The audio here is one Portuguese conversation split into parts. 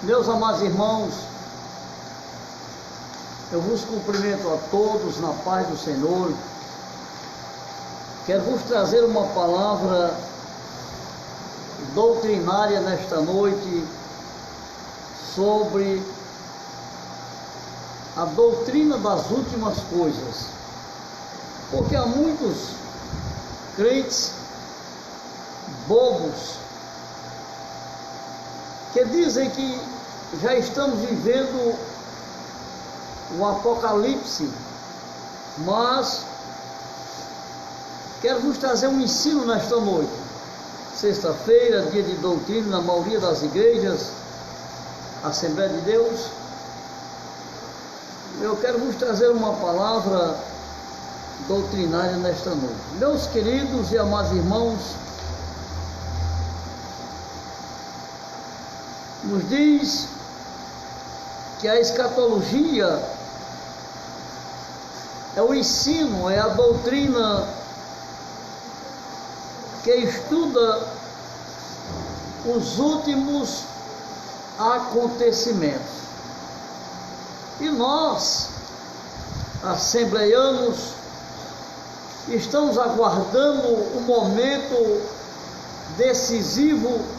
Meus amados irmãos, eu vos cumprimento a todos na paz do Senhor. Quero vos trazer uma palavra doutrinária nesta noite sobre a doutrina das últimas coisas, porque há muitos crentes bobos que dizem que já estamos vivendo o apocalipse, mas quero vos trazer um ensino nesta noite. Sexta-feira, dia de doutrina na maioria das igrejas, Assembleia de Deus. Eu quero vos trazer uma palavra doutrinária nesta noite. Meus queridos e amados irmãos, nos diz que a escatologia é o ensino, é a doutrina que estuda os últimos acontecimentos. E nós, assembleianos, estamos aguardando o momento decisivo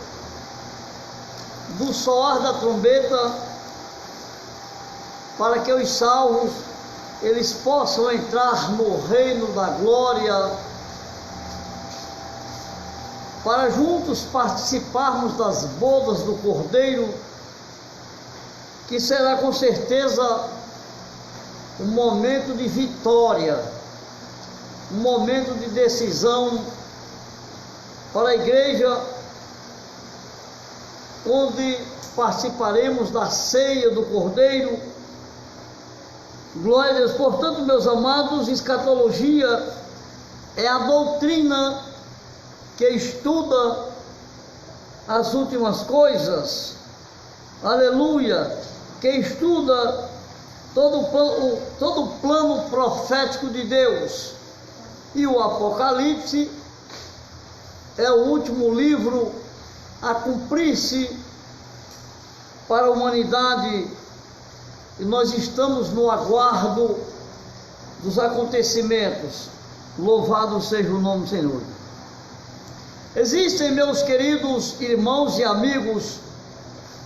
do soar da trombeta, para que os salvos eles possam entrar no reino da glória, para juntos participarmos das bodas do Cordeiro, que será com certeza um momento de vitória, um momento de decisão para a igreja, onde participaremos da ceia do Cordeiro. Glória a Deus. Portanto, meus amados, escatologia é a doutrina que estuda as últimas coisas, aleluia, que estuda todo o plano profético de Deus. E o Apocalipse é o último livro a cumprir-se para a humanidade, e nós estamos no aguardo dos acontecimentos. Louvado seja o nome do Senhor. Existem, meus queridos irmãos e amigos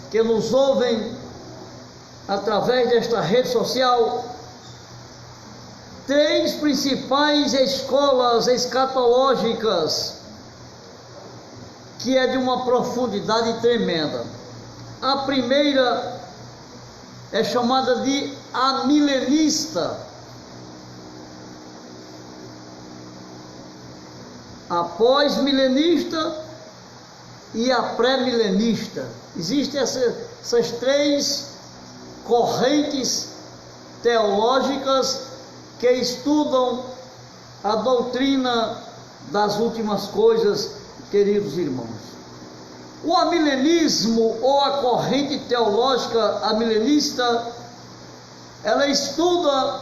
que nos ouvem através desta rede social, três principais escolas escatológicas que é de uma profundidade tremenda. A primeira é chamada de amilenista, a pós-milenista e a pré-milenista. Existem essas três correntes teológicas que estudam a doutrina das últimas coisas, queridos irmãos. O amilenismo, ou a corrente teológica amilenista, ela estuda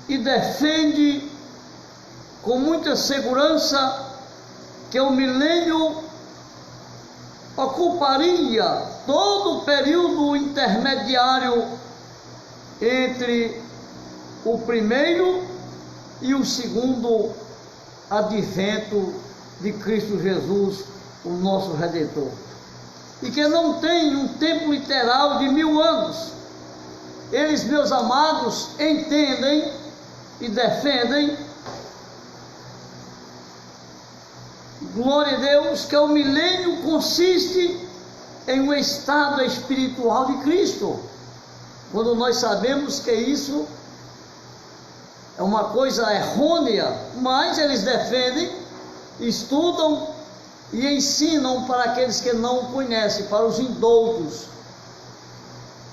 e defende com muita segurança que o milênio ocuparia todo o período intermediário entre o primeiro e o segundo advento de Cristo Jesus, o nosso Redentor, e que não tem um tempo literal de 1000 anos. Eles, meus amados, entendem e defendem, glória a Deus, que o milênio consiste em um estado espiritual de Cristo, quando nós sabemos que isso é uma coisa errônea, mas eles defendem, estudam e ensinam para aqueles que não conhecem, para os indoutos,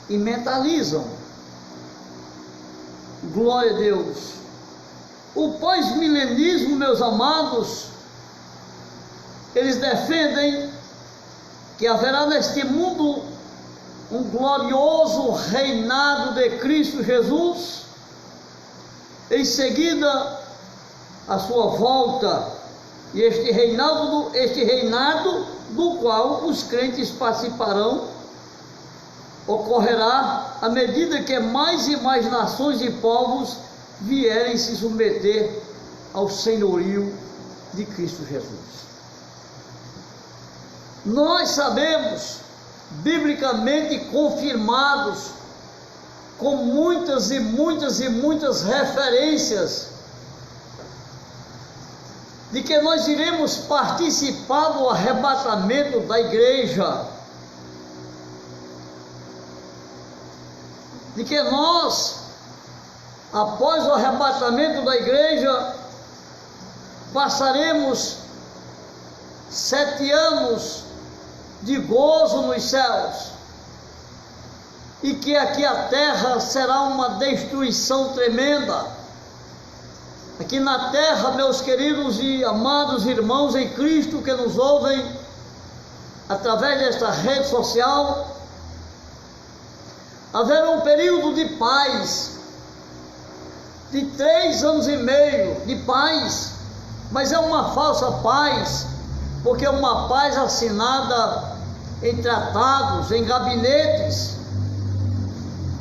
e mentalizam. Glória a Deus. O pós-milenismo, meus amados, eles defendem que haverá neste mundo um glorioso reinado de Cristo Jesus, em seguida a sua volta, e este reinado do qual os crentes participarão ocorrerá à medida que mais e mais nações e povos vierem se submeter ao senhorio de Cristo Jesus. Nós sabemos, biblicamente confirmados, com muitas e muitas e muitas referências, de que nós iremos participar do arrebatamento da igreja, de que nós, após o arrebatamento da igreja, passaremos 7 anos de gozo nos céus, e que aqui a terra será uma destruição tremenda. Aqui na terra, meus queridos e amados irmãos em Cristo que nos ouvem através desta rede social, haverá um período de paz, de 3 anos e meio de paz, mas é uma falsa paz, porque é uma paz assinada em tratados, em gabinetes,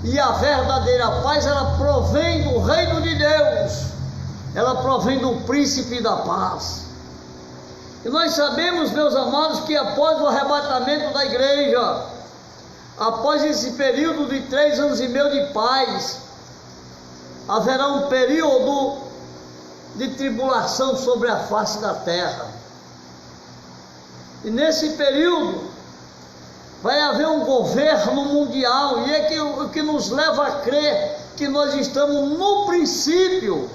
e a verdadeira paz, ela provém do reino de Deus, ela provém do príncipe da paz. E nós sabemos, meus amados, que após o arrebatamento da igreja, após esse período de 3 anos e meio de paz, haverá um período de tribulação sobre a face da terra. E nesse período vai haver um governo mundial, e é o que nos leva a crer que nós estamos no princípio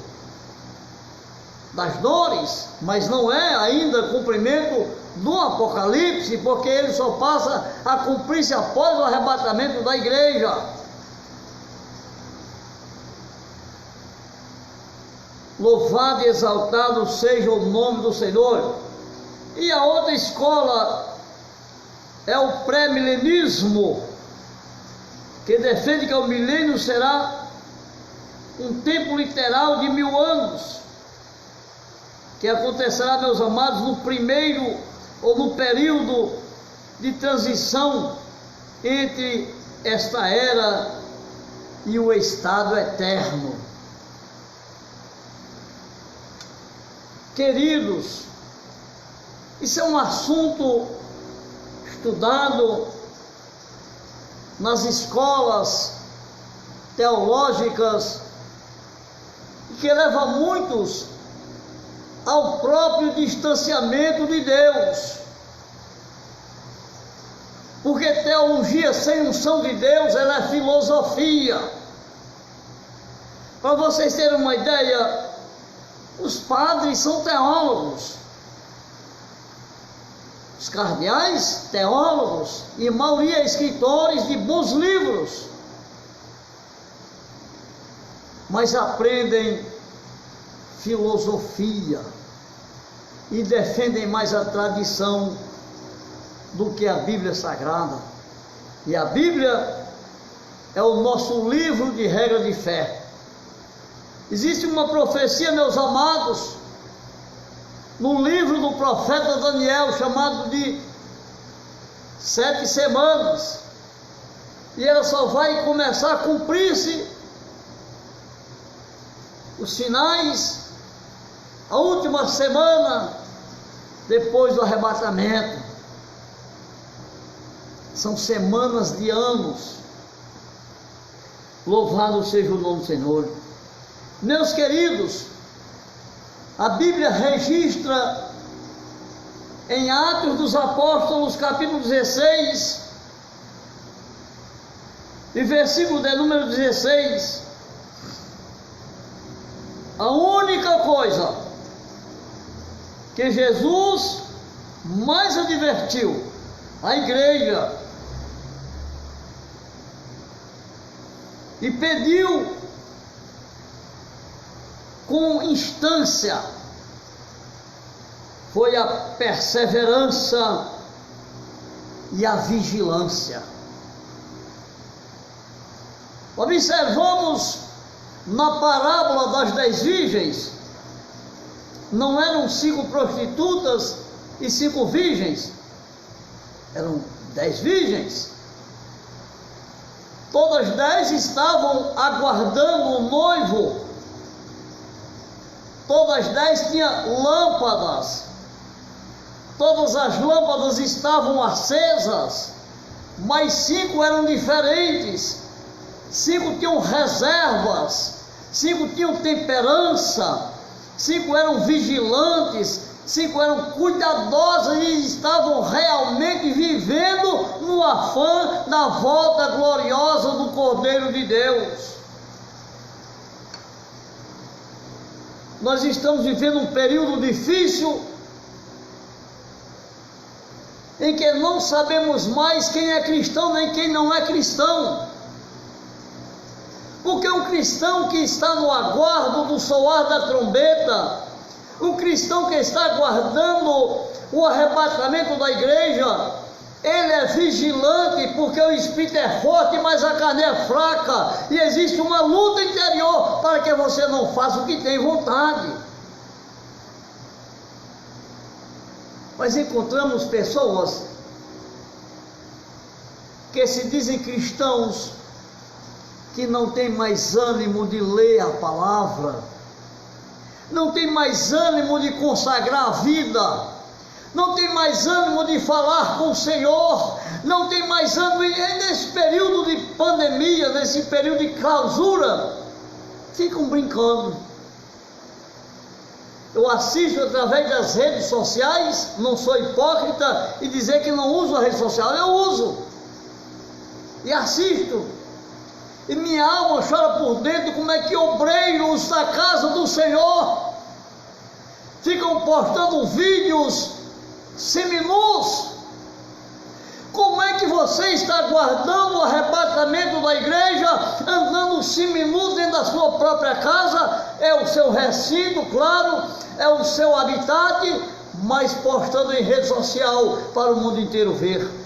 das dores, mas não é ainda cumprimento do Apocalipse, porque ele só passa a cumprir-se após o arrebatamento da igreja. Louvado e exaltado seja o nome do Senhor. E a outra escola é o pré-milenismo, que defende que o milênio será um tempo literal de 1000 anos, que acontecerá, meus amados, no primeiro ou no período de transição entre esta era e o estado eterno. Queridos, isso é um assunto estudado nas escolas teológicas e que leva muitos ao próprio distanciamento de Deus, porque teologia sem unção de Deus, ela é filosofia. Para vocês terem uma ideia, os padres são teólogos, os cardeais, teólogos, e a maioria escritores de bons livros, mas aprendem filosofia e defendem mais a tradição do que a Bíblia Sagrada. E a Bíblia é o nosso livro de regra de fé. Existe uma profecia, meus amados, no livro do profeta Daniel, chamado de 7 semanas, e ela só vai começar a cumprir-se os sinais a última semana depois do arrebatamento. São semanas de anos. Louvado seja o nome do Senhor. Meus queridos, a Bíblia registra em Atos dos Apóstolos, capítulo 16, e versículo de número 16, a única coisa que Jesus mais advertiu a igreja e pediu com instância foi a perseverança e a vigilância. Observamos na parábola das 10 virgens, não eram 5 prostitutas e 5 virgens, eram 10 virgens. Todas 10 estavam aguardando o noivo. Todas 10 tinham lâmpadas. Todas as lâmpadas estavam acesas, mas 5 eram diferentes. 5 tinham reservas, 5 tinham temperança, 5 eram vigilantes, 5 eram cuidadosas e estavam realmente vivendo no afã da volta gloriosa do Cordeiro de Deus. Nós estamos vivendo um período difícil, em que não sabemos mais quem é cristão nem quem não é cristão. Porque um cristão que está no aguardo do soar da trombeta, o cristão que está aguardando o arrebatamento da igreja, ele é vigilante, porque o espírito é forte, mas a carne é fraca, e existe uma luta interior para que você não faça o que tem vontade. Mas encontramos pessoas que se dizem cristãos, que não tem mais ânimo de ler a palavra, não tem mais ânimo de consagrar a vida, não tem mais ânimo de falar com o Senhor, não tem mais ânimo, e nesse período de pandemia, nesse período de clausura, ficam brincando. Eu assisto através das redes sociais, não sou hipócrita e dizer que não uso a rede social, eu uso, e assisto, e minha alma chora por dentro, como é que obreiros da casa do Senhor ficam postando vídeos seminus. Como é que você está aguardando o arrebatamento da igreja, andando seminu dentro da sua própria casa? É o seu recinto, claro, é o seu habitat, mas postando em rede social para o mundo inteiro ver.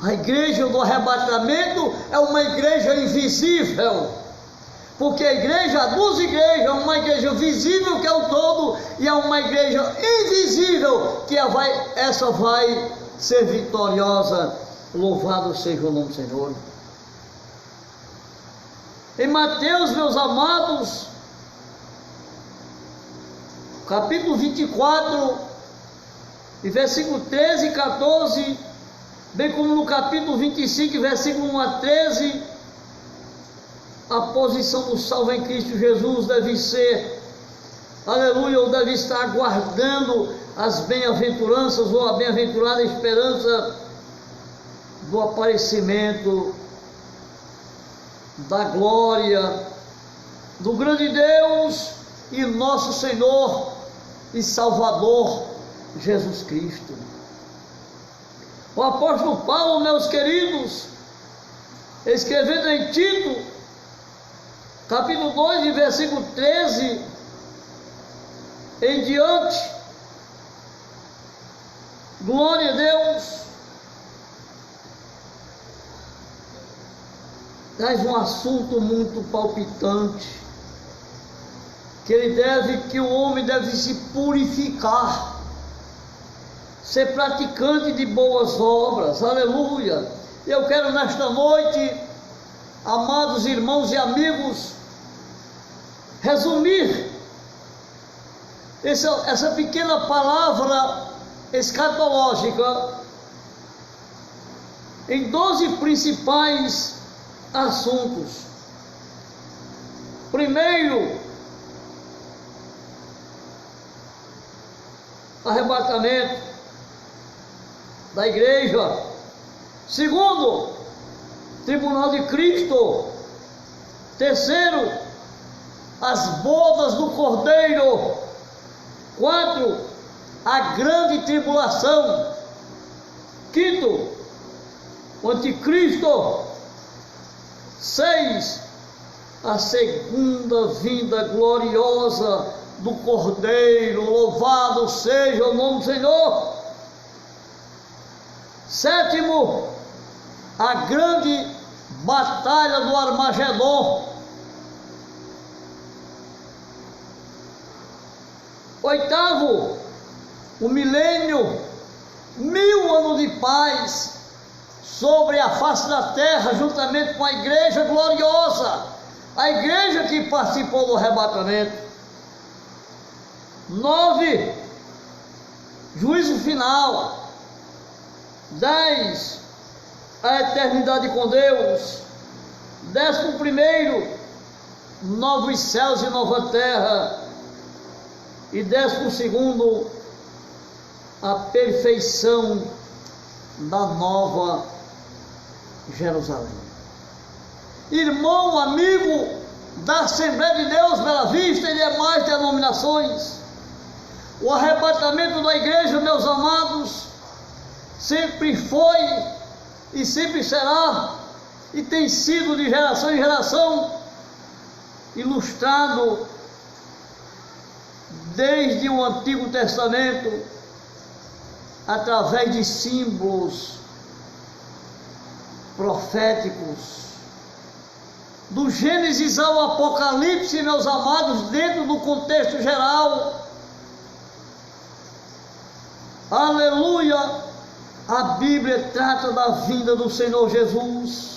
A igreja do arrebatamento é uma igreja invisível, porque a igreja, a duas igrejas, é uma igreja visível que é o todo, e é uma igreja invisível que essa vai ser vitoriosa. Louvado seja o nome do Senhor. Em Mateus, meus amados, capítulo 24, e versículo 13 e 14, bem como no capítulo 25, versículo 1 a 13, a posição do salvo em Cristo Jesus deve ser, aleluia, ou deve estar aguardando as bem-aventuranças ou a bem-aventurada esperança do aparecimento da glória do grande Deus e nosso Senhor e Salvador Jesus Cristo. O apóstolo Paulo, meus queridos, escrevendo em Tito, capítulo 2, e versículo 13 em diante, glória a Deus, traz um assunto muito palpitante, que o homem deve se purificar, ser praticante de boas obras, aleluia. Eu quero nesta noite, amados irmãos e amigos, resumir essa pequena palavra escatológica em 12 principais assuntos. Primeiro, arrebatamento da igreja. Segundo, tribunal de Cristo. Terceiro, as bodas do Cordeiro. 4, a grande tribulação. Quinto, o anticristo. 6, a segunda vinda gloriosa do Cordeiro. Louvado seja o nome do Senhor. Sétimo, a grande batalha do Armagedon. 8, o milênio, 1000 anos de paz. sobre a face da terra, juntamente com a igreja gloriosa, a igreja que participou do arrebatamento. 9, juízo final. 10, a eternidade com Deus. 11, novos céus e nova terra. E 12, a perfeição da nova Jerusalém. Irmão, amigo da Assembleia de Deus Bela Vista e demais denominações, o arrebatamento da igreja, meus amados, sempre foi e sempre será e tem sido de geração em geração ilustrado desde o Antigo Testamento através de símbolos proféticos. Do Gênesis ao Apocalipse, meus amados, dentro do contexto geral, aleluia, a Bíblia trata da vinda do Senhor Jesus,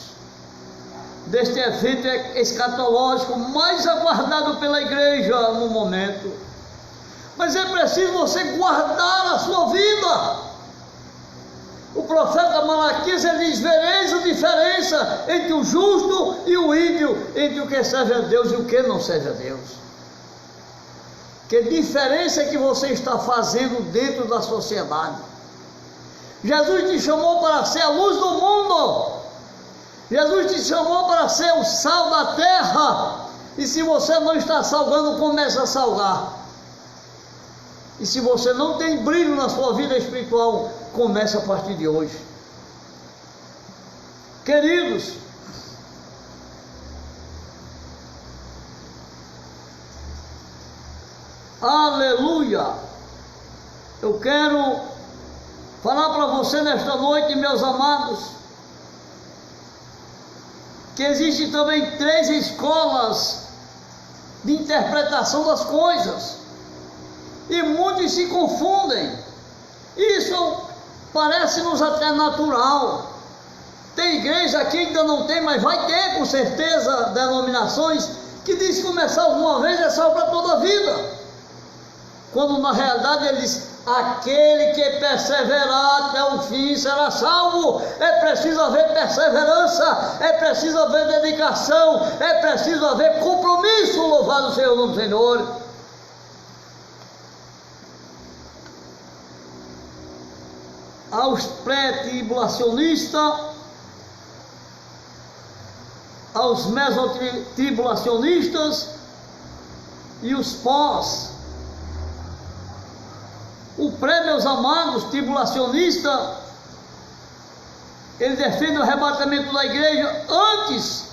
deste evento escatológico mais aguardado pela igreja no momento. Mas é preciso você guardar a sua vida. O profeta Malaquias diz: vereis a diferença entre o justo e o ímpio, entre o que serve a Deus e o que não serve a Deus. Que diferença é que você está fazendo dentro da sociedade? Jesus te chamou para ser a luz do mundo. Jesus te chamou para ser o sal da terra. E se você não está salgando, comece a salgar. E se você não tem brilho na sua vida espiritual, comece a partir de hoje. Queridos, aleluia, eu quero falar para você nesta noite, meus amados, que existem também 3 escolas de interpretação das coisas. E muitos se confundem. Isso parece-nos até natural. Tem igreja aqui que ainda não tem, mas vai ter com certeza denominações que diz que começar uma vez é salvo para toda a vida. Quando na realidade ele diz: aquele que perseverar até o fim será salvo. É preciso haver perseverança, é preciso haver dedicação, é preciso haver compromisso. Louvado seja o nome do Senhor. Aos pré-tribulacionistas, aos mesotribulacionistas e os pós. O pré, meus amados, tribulacionista, ele defende o arrebatamento da igreja antes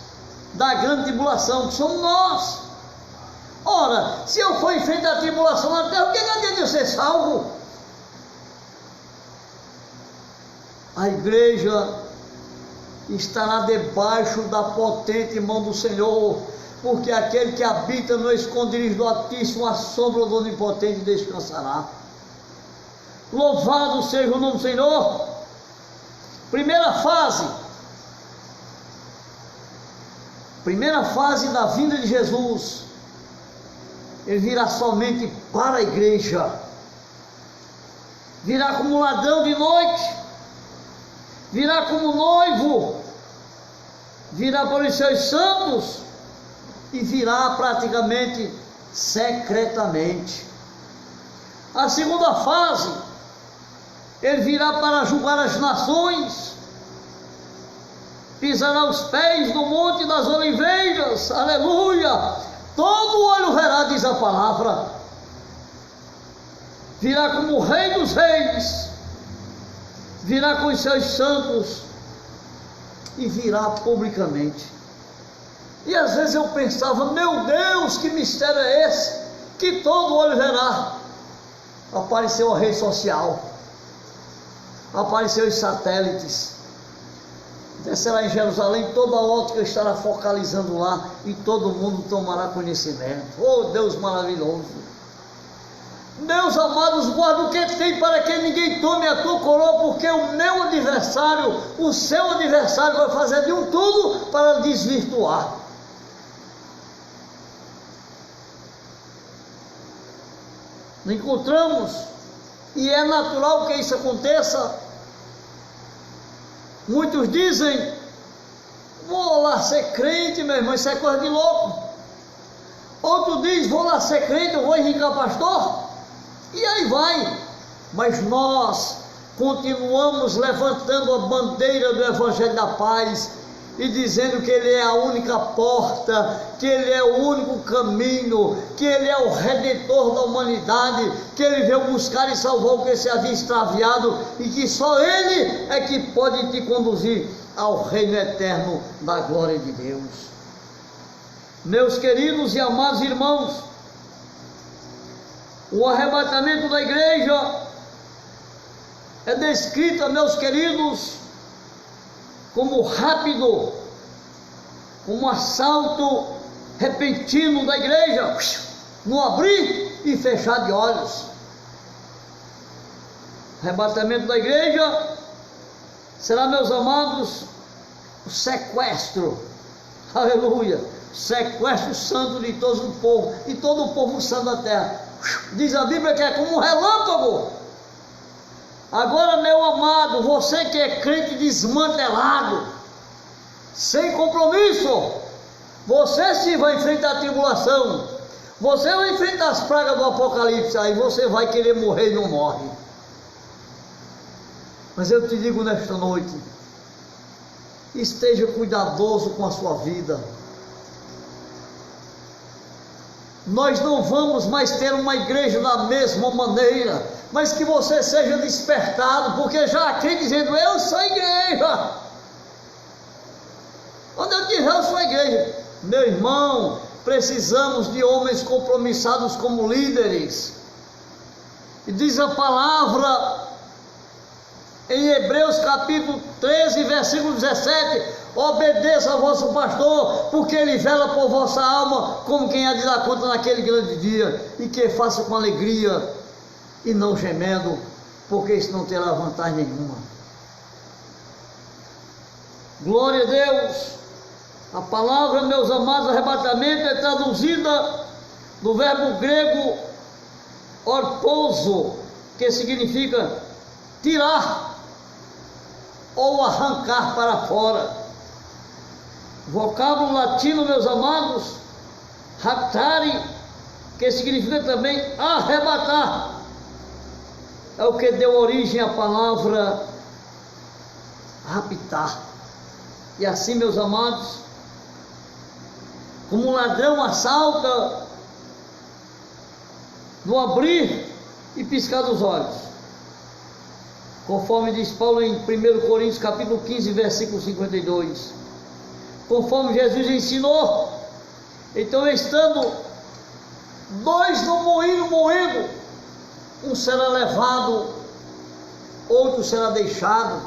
da grande tribulação, que somos nós. Ora, se eu for em frente à tribulação na terra, o que adianta eu ser salvo? A igreja estará debaixo da potente mão do Senhor, porque aquele que habita no esconderijo do Altíssimo, a sombra do Onipotente descansará. Louvado seja o nome do Senhor. Primeira fase da vinda de Jesus. Ele virá somente para a igreja. Virá como ladrão de noite. Virá como noivo. Virá para os seus santos. E virá praticamente secretamente. A segunda fase, ele virá para julgar as nações, pisará os pés no Monte das Oliveiras, aleluia, todo olho verá, diz a palavra, virá como o Rei dos Reis, virá com os seus santos e virá publicamente. E às vezes eu pensava: meu Deus, que mistério é esse, que todo olho verá? Apareceu a rede social, apareceu os satélites, descerá em Jerusalém, toda a ótica estará focalizando lá e todo mundo tomará conhecimento. Oh, Deus maravilhoso! Meus amados, guarda o que tem para que ninguém tome a tua coroa, porque o meu adversário, o seu adversário vai fazer de um tudo para desvirtuar. Encontramos, e é natural que isso aconteça. Muitos dizem: vou lá ser crente, meu irmão, isso é coisa de louco. Outro diz: vou lá ser crente, eu vou enricar pastor. E aí vai. Mas nós continuamos levantando a bandeira do Evangelho da Paz e dizendo que Ele é a única porta, que Ele é o único caminho, que Ele é o Redentor da humanidade, que Ele veio buscar e salvar o que se havia extraviado e que só Ele é que pode te conduzir ao reino eterno da glória de Deus. Meus queridos e amados irmãos, o arrebatamento da igreja é descrito, meus queridos, como rápido, como um assalto repentino da igreja, no abrir e fechar de olhos. O arrebatamento da igreja será, meus amados, o sequestro, aleluia, sequestro santo de todo o povo, e todo o povo santo da terra. Diz a Bíblia que é como um relâmpago. Agora, meu amado, você que é crente desmantelado, sem compromisso, você sim vai enfrentar a tribulação, você vai enfrentar as pragas do Apocalipse, aí você vai querer morrer e não morre. Mas eu te digo nesta noite, esteja cuidadoso com a sua vida. Nós não vamos mais ter uma igreja da mesma maneira, mas que você seja despertado, porque já aqui dizendo: eu sou igreja. Quando eu dizer eu sou igreja, meu irmão, precisamos de homens compromissados como líderes. E diz a palavra em Hebreus capítulo 13, versículo 17: obedeça ao vosso pastor, porque ele vela por vossa alma, como quem há de dar conta naquele grande dia, e que faça com alegria e não gemendo, porque isso não terá vantagem nenhuma. Glória a Deus. A palavra, meus amados, arrebatamento é traduzida do verbo grego orposo, que significa tirar ou arrancar para fora. Vocábulo latino, meus amados, raptare, que significa também arrebatar, é o que deu origem à palavra raptar. E assim, meus amados, como um ladrão assalta no abrir e piscar dos olhos, conforme diz Paulo em 1 Coríntios capítulo 15, versículo 52, conforme Jesus ensinou. Então, estando dois no moinho moendo, um será levado, outro será deixado.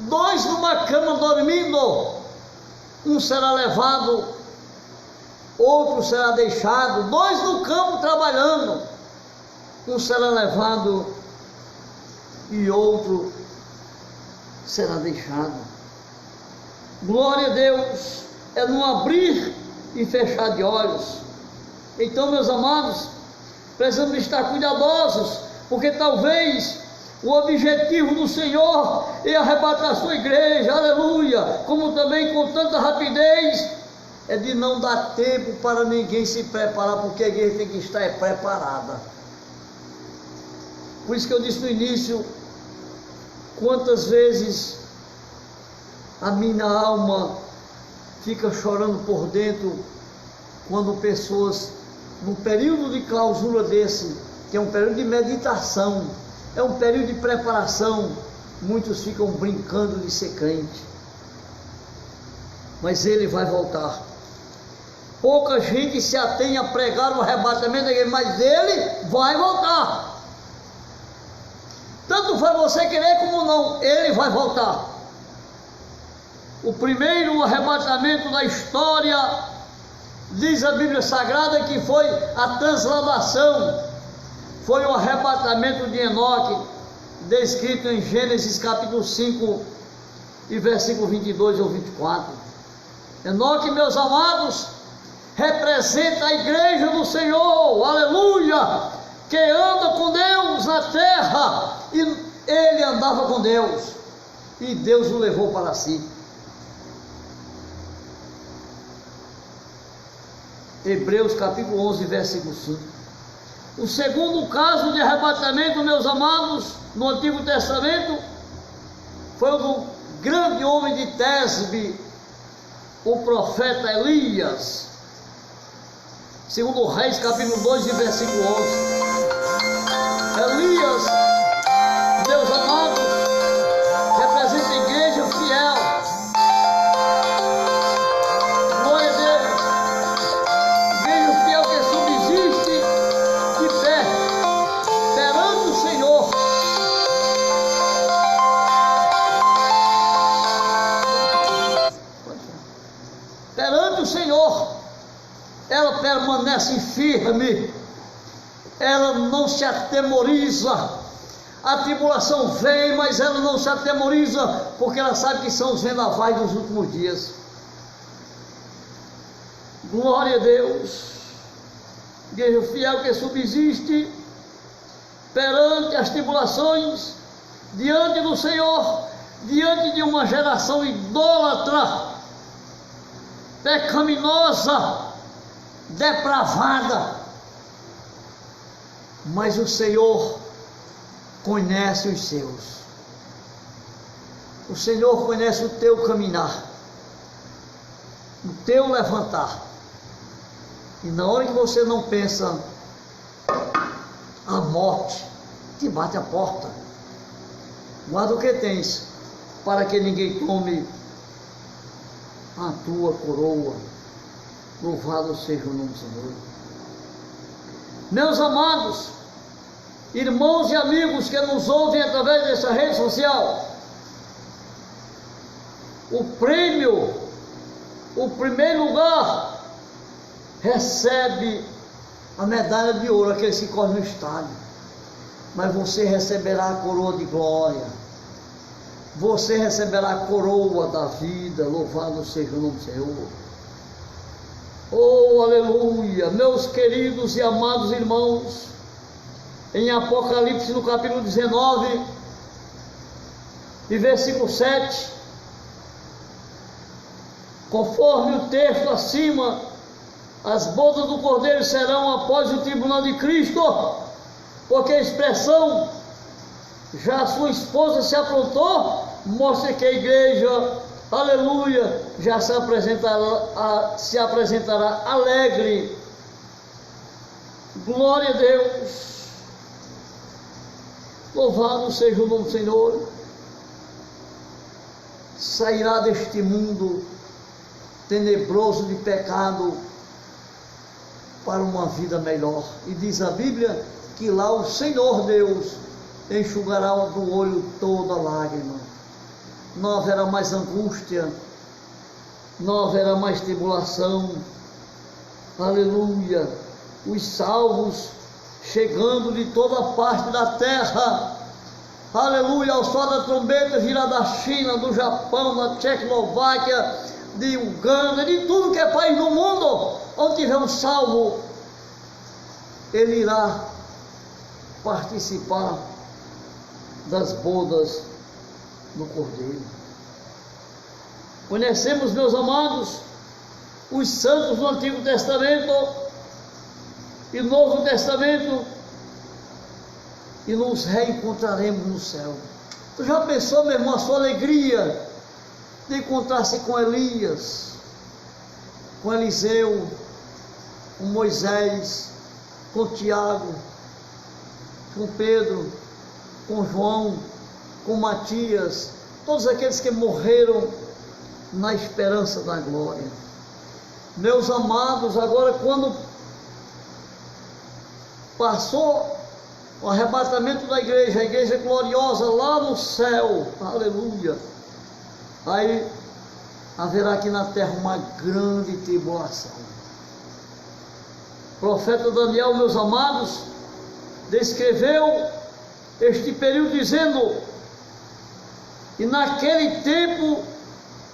Dois numa cama dormindo, um será levado, outro será deixado. Dois no campo trabalhando, um será levado e outro será deixado. Glória a Deus, é no abrir e fechar de olhos. Então, meus amados, precisamos estar cuidadosos, porque talvez o objetivo do Senhor é arrebatar a sua igreja, aleluia, como também com tanta rapidez, é de não dar tempo para ninguém se preparar, porque a igreja tem que estar preparada. Por isso que eu disse no início, quantas vezes a minha alma fica chorando por dentro, quando pessoas, num período de clausura desse, que é um período de meditação, é um período de preparação, muitos ficam brincando de ser crente, mas ele vai voltar. Pouca gente se atém a pregar o arrebatamento da igreja, mas ele vai voltar. Tanto faz você querer como não, ele vai voltar. O primeiro arrebatamento da história, diz a Bíblia Sagrada, que foi a transladação, foi o arrebatamento de Enoque, descrito em Gênesis capítulo 5 e versículo 22 ou 24. Enoque, meus amados, representa a igreja do Senhor, aleluia, que anda com Deus na terra, e ele andava com Deus, e Deus o levou para si. Hebreus capítulo 11, versículo 5. O segundo caso de arrebatamento, meus amados, no Antigo Testamento, foi o do grande homem de Tesbe, o profeta Elias. Segundo Reis capítulo 2 e versículo 11. Elias, meus amados, representa a igreja fiel. Glória a Deus. Igreja fiel que subsiste de pé perante o Senhor. Perante o Senhor, ela permanece firme, ela não se atemoriza. A tribulação vem, mas ela não se atemoriza, porque ela sabe que são os vendavais dos últimos dias. Glória a Deus. Igreja fiel que subsiste perante as tribulações, diante do Senhor, diante de uma geração idólatra, pecaminosa, depravada, mas o Senhor conhece os seus. O Senhor conhece o teu caminhar, o teu levantar, e na hora que você não pensa, a morte te bate a porta. Guarda o que tens, para que ninguém tome a tua coroa. Louvado seja o nome do Senhor. Meus amados, irmãos e amigos que nos ouvem através dessa rede social, o prêmio, o primeiro lugar, recebe a medalha de ouro, aqueles que correm no estádio, mas você receberá a coroa de glória, você receberá a coroa da vida. Louvado seja o nome do Senhor. Oh, aleluia, meus queridos e amados irmãos, em Apocalipse no capítulo 19 e versículo 7, conforme o texto acima, as bodas do Cordeiro serão após o tribunal de Cristo, porque a expressão já a sua esposa se aprontou mostra que a igreja, aleluia, já se apresentará alegre. Glória a Deus. Louvado seja o nome do Senhor. Sairá deste mundo tenebroso de pecado para uma vida melhor. E diz a Bíblia que lá o Senhor Deus enxugará do olho toda lágrima. Não haverá mais angústia, não haverá mais tribulação. Aleluia. Os salvos chegando de toda parte da terra, aleluia, ao som da trombeta virá da China, do Japão, da Tchecoslováquia, de Uganda, de tudo que é país do mundo, onde tiver um salvo, ele irá participar das bodas do Cordeiro. Conhecemos, meus amados, os santos do Antigo Testamento e Novo Testamento, e nos reencontraremos no céu. Tu já pensou, meu irmão, a sua alegria de encontrar-se com Elias, com Eliseu, com Moisés, com Tiago, com Pedro, com João, com Matias, todos aqueles que morreram na esperança da glória. Meus amados, agora quando passou o arrebatamento da igreja, a igreja gloriosa lá no céu, aleluia, aí haverá aqui na terra uma grande tribulação. O profeta Daniel, meus amados, descreveu este período dizendo: e naquele tempo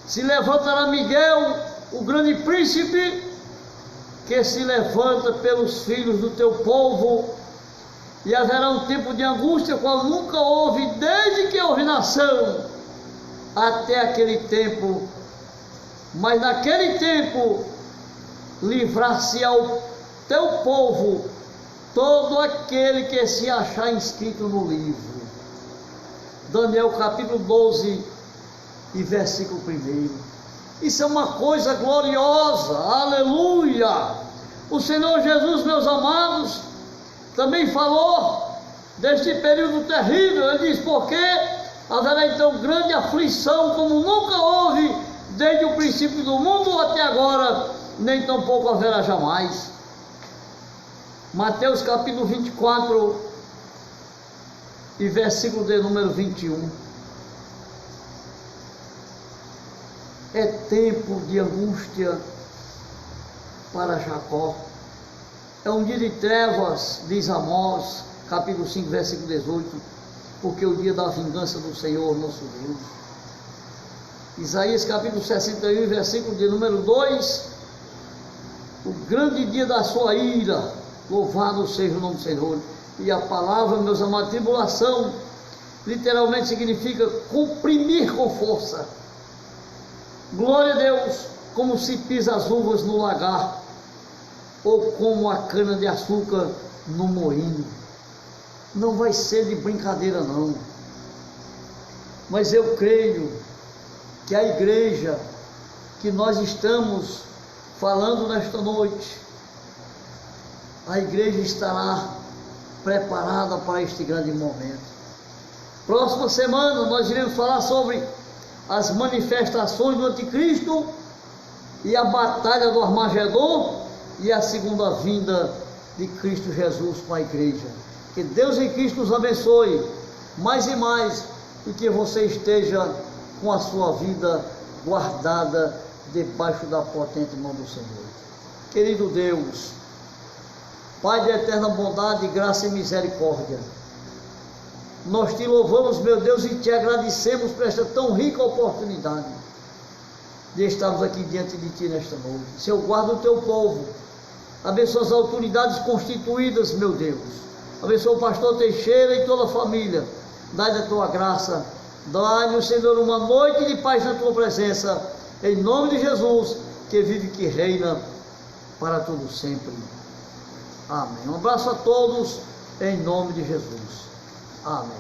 se levantará Miguel, o grande príncipe, que se levanta pelos filhos do teu povo, e haverá um tempo de angústia, qual nunca houve desde que houve nação até aquele tempo. Mas naquele tempo livrar-se ao teu povo todo aquele que se achar inscrito no livro. Daniel capítulo 12 e versículo 1. Isso é uma coisa gloriosa, aleluia! O Senhor Jesus, meus amados, também falou deste período terrível. Ele diz: porque haverá então grande aflição, como nunca houve desde o princípio do mundo até agora, nem tampouco haverá jamais. Mateus capítulo 24 e versículo de número 21. É tempo de angústia para Jacó. É um dia de trevas, diz Amós, capítulo 5, versículo 18, porque o dia da vingança do Senhor, nosso Deus. Isaías capítulo 61, versículo de número 2, o grande dia da sua ira, louvado seja o nome do Senhor. E a palavra, meus amados, tribulação, literalmente significa comprimir com força. Glória a Deus, como se pisa as uvas no lagar, ou como a cana de açúcar no moinho. Não vai ser de brincadeira não, mas eu creio que a igreja que nós estamos falando nesta noite, a igreja estará preparada para este grande momento. Próxima semana nós iremos falar sobre as manifestações do anticristo e a batalha do Armagedon e a segunda vinda de Cristo Jesus com a igreja. Que Deus em Cristo nos abençoe mais e mais, e que você esteja com a sua vida guardada debaixo da potente mão do Senhor. Querido Deus, Pai de eterna bondade, graça e misericórdia, nós te louvamos, meu Deus, e te agradecemos por esta tão rica oportunidade de estarmos aqui diante de ti nesta noite. Senhor, guarda o teu povo, abençoa as autoridades constituídas, meu Deus, abençoa o pastor Teixeira e toda a família. Dai a tua graça, dai-nos, Senhor, uma noite de paz na tua presença, em nome de Jesus, que vive e que reina para todo sempre. Amém. Um abraço a todos, em nome de Jesus. Amém.